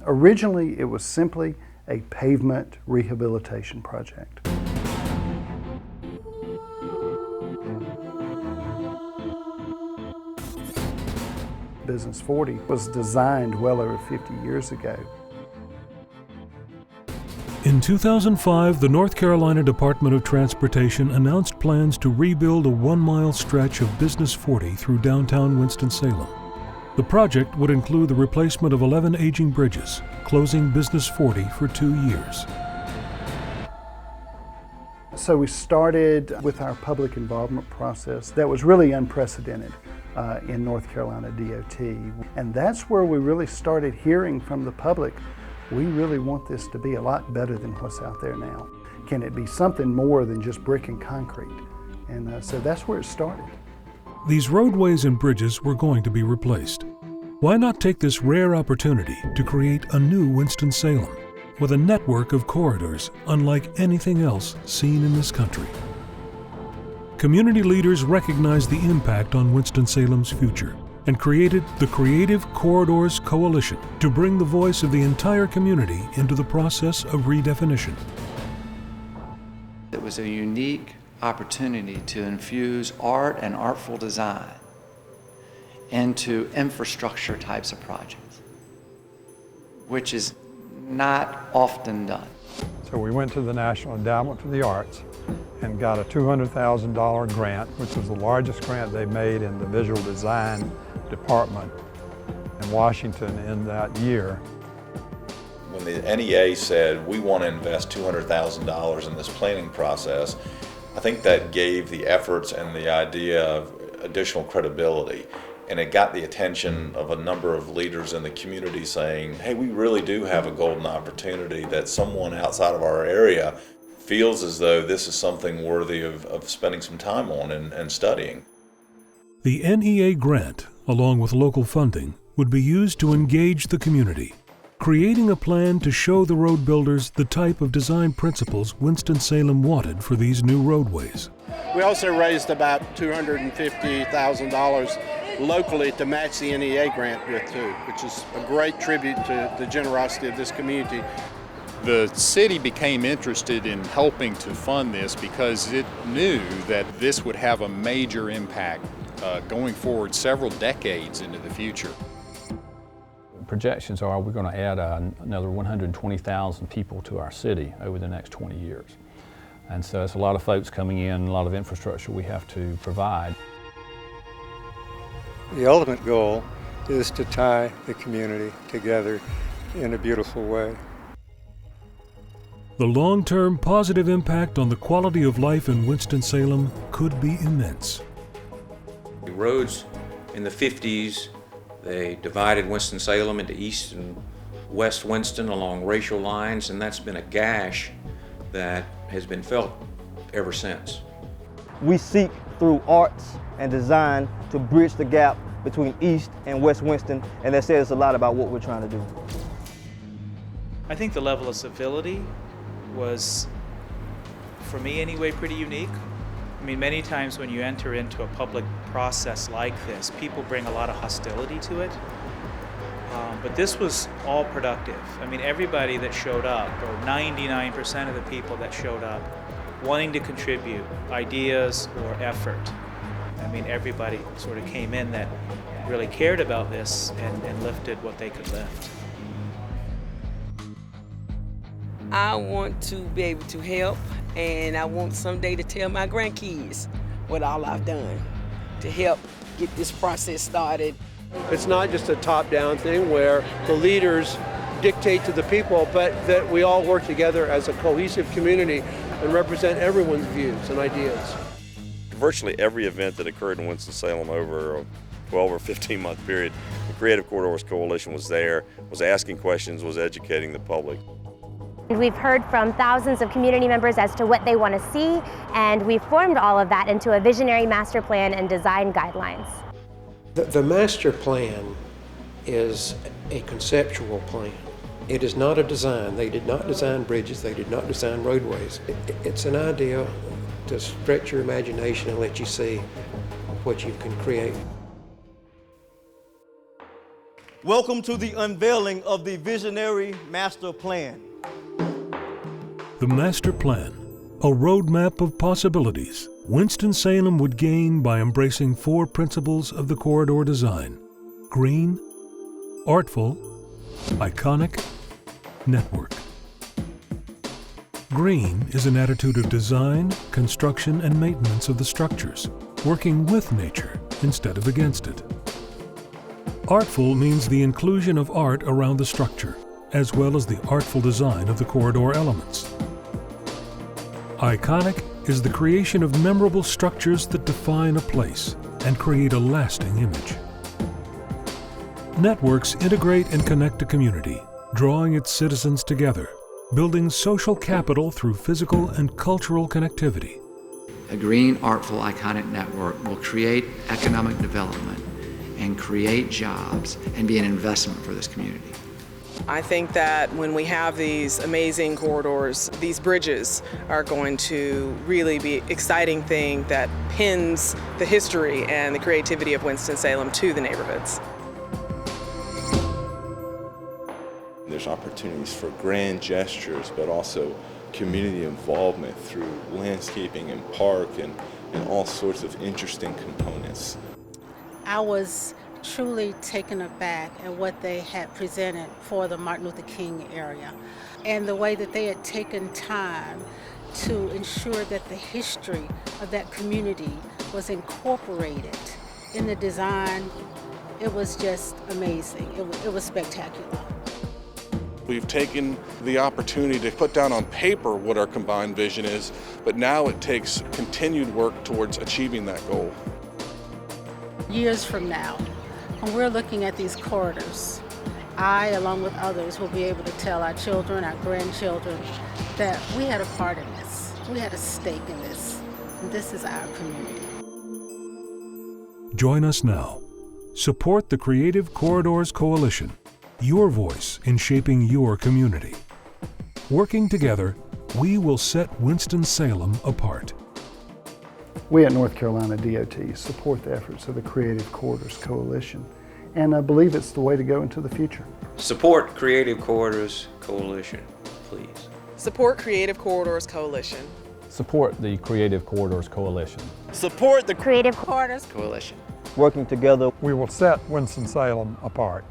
Originally, it was simply a pavement rehabilitation project. Business 40 was designed well over 50 years ago. In 2005, the North Carolina Department of Transportation announced plans to rebuild a 1-mile stretch of Business 40 through downtown Winston-Salem. The project would include the replacement of 11 aging bridges, closing Business 40 for 2 years. So we started with our public involvement process that was really unprecedented in North Carolina DOT. And that's where we really started hearing from the public, we really want this to be a lot better than what's out there now. Can it be something more than just brick and concrete? And so that's where it started. These roadways and bridges were going to be replaced. Why not take this rare opportunity to create a new Winston-Salem with a network of corridors unlike anything else seen in this country? Community leaders recognized the impact on Winston-Salem's future and created the Creative Corridors Coalition to bring the voice of the entire community into the process of redefinition. It was a unique opportunity to infuse art and artful design into infrastructure types of projects, which is not often done. So we went to the National Endowment for the Arts and got a $200,000 grant, which was the largest grant they made in the visual design department in Washington in that year. When the NEA said, we want to invest $200,000 in this planning process, I think that gave the efforts and the idea of additional credibility. And it got the attention of a number of leaders in the community saying, hey, we really do have a golden opportunity that someone outside of our area feels as though this is something worthy of spending some time on and studying. The NEA grant, along with local funding, would be used to engage the community, creating a plan to show the road builders the type of design principles Winston-Salem wanted for these new roadways. We also raised about $250,000 locally to match the NEA grant with too, which is a great tribute to the generosity of this community. The city became interested in helping to fund this because it knew that this would have a major impact going forward several decades into the future. Projections are we're going to add another 120,000 people to our city over the next 20 years. And so it's a lot of folks coming in, a lot of infrastructure we have to provide. The ultimate goal is to tie the community together in a beautiful way. The long-term positive impact on the quality of life in Winston-Salem could be immense. The roads in the 50s, they divided Winston-Salem into East and West Winston along racial lines, and that's been a gash that has been felt ever since. We seek through arts and design to bridge the gap between East and West Winston, and that says a lot about what we're trying to do. I think the level of civility was, for me anyway, pretty unique. I mean, many times when you enter into a public process like this, people bring a lot of hostility to it. But this was all productive. I mean, everybody that showed up, or 99% of the people that showed up, wanting to contribute ideas or effort. I mean, everybody sort of came in that really cared about this and lifted what they could lift. I want to be able to help, and I want someday to tell my grandkids what all I've done to help get this process started. It's not just a top-down thing where the leaders dictate to the people, but that we all work together as a cohesive community and represent everyone's views and ideas. Virtually every event that occurred in Winston-Salem over a 12 or 15-month period, the Creative Corridors Coalition was there, was asking questions, was educating the public. We've heard from thousands of community members as to what they want to see, and we've formed all of that into a visionary master plan and design guidelines. The master plan is a conceptual plan. It is not a design. They did not design bridges. They did not design roadways. It's an idea to stretch your imagination and let you see what you can create. Welcome to the unveiling of the Visionary Master Plan. The Master Plan, a roadmap of possibilities Winston-Salem would gain by embracing 4 principles of the corridor design: green, artful, iconic, network. Green is an attitude of design, construction, and maintenance of the structures, working with nature instead of against it. Artful means the inclusion of art around the structure, as well as the artful design of the corridor elements. Iconic is the creation of memorable structures that define a place and create a lasting image. Networks integrate and connect a community, drawing its citizens together, building social capital through physical and cultural connectivity. A green, artful, iconic network will create economic development and create jobs and be an investment for this community. I think that when we have these amazing corridors, these bridges are going to really be an exciting thing that pins the history and the creativity of Winston-Salem to the neighborhoods. There's opportunities for grand gestures, but also community involvement through landscaping and park and all sorts of interesting components. I was truly taken aback at what they had presented for the Martin Luther King area and the way that they had taken time to ensure that the history of that community was incorporated in the design. It was just amazing. It was spectacular. We've taken the opportunity to put down on paper what our combined vision is, but now it takes continued work towards achieving that goal. Years from now, when we're looking at these corridors, I, along with others, will be able to tell our children, our grandchildren, that we had a part in this. We had a stake in this. And this is our community. Join us now. Support the Creative Corridors Coalition, your voice in shaping your community. Working together, we will set Winston-Salem apart. We at North Carolina DOT support the efforts of the Creative Corridors Coalition, and I believe it's the way to go into the future. Support Creative Corridors Coalition, please. Support Creative Corridors Coalition. Support the Creative Corridors Coalition. Support the Creative Corridors Coalition. Working together, we will set Winston-Salem apart.